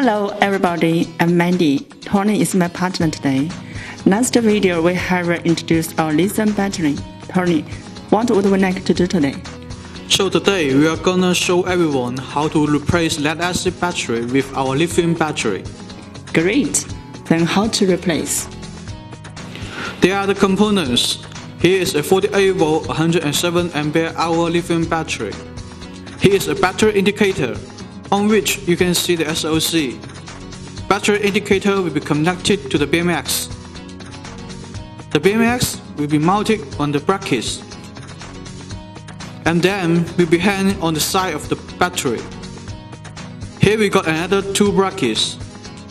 Hello everybody, I'm Mandy. Tony is my partner today. Last video we have introduced our lithium battery. Tony, what would we like to do today? So today we are gonna show everyone how to replace lead acid battery with our lithium battery. Great! Then how to replace? There are the components. Here is a 48 volt 107 ampere hour lithium battery. Here is a battery indicator, on which you can see the SOC. Battery indicator will be connected to the BMX. The BMX will be mounted on the brackets, and then will be hanging on the side of the battery. Here we got another two brackets.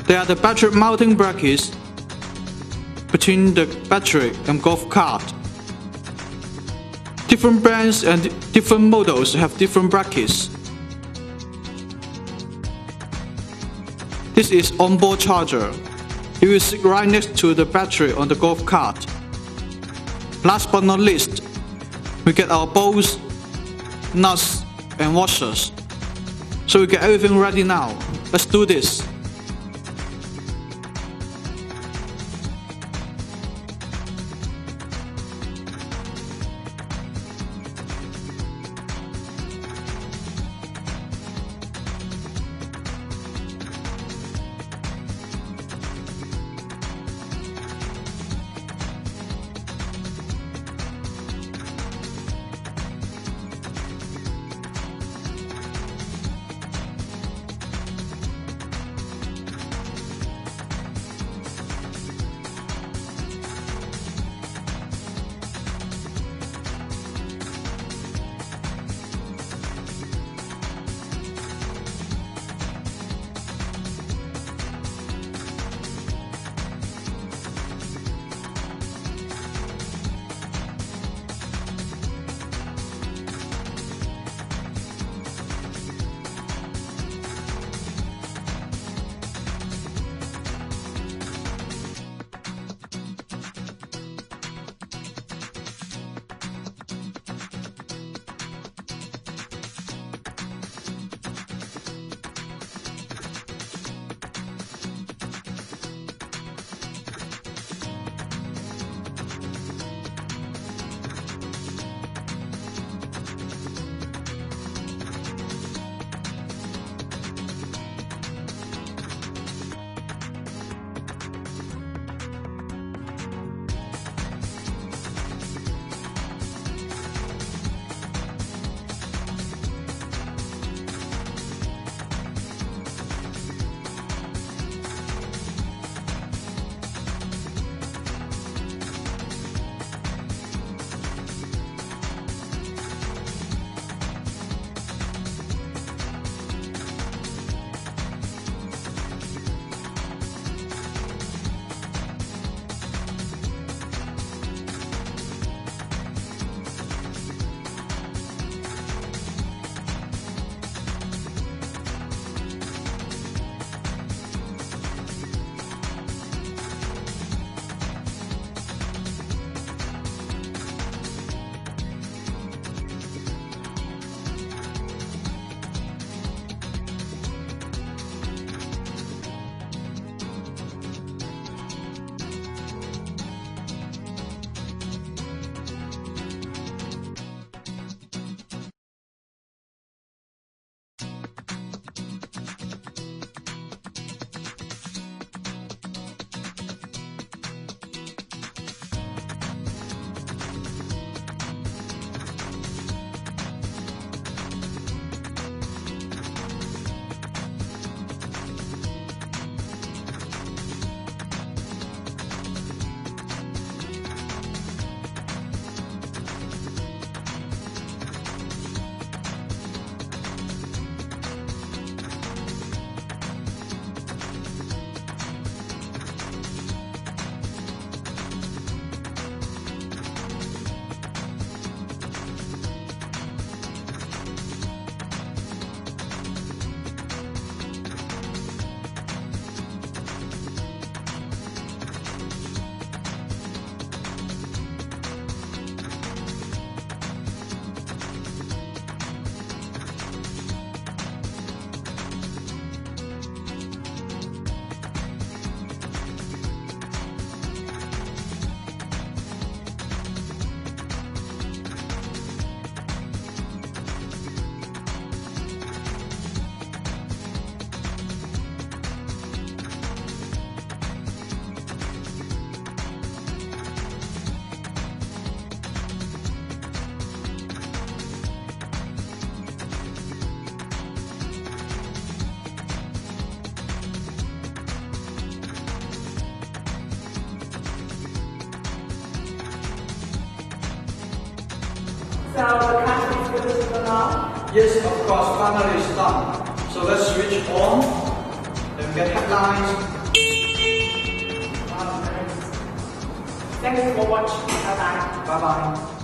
They are the battery mounting brackets between the battery and golf cart. Different brands and different models have different brackets. This is onboard charger. It will sit right next to the battery on the golf cart. Last but not least, we get our bolts, nuts and washers. So we get everything ready now. Let's do this. Yes, of course, finally it's done. So let's switch on and get headlines. Thanks for watching. Bye bye. Bye bye.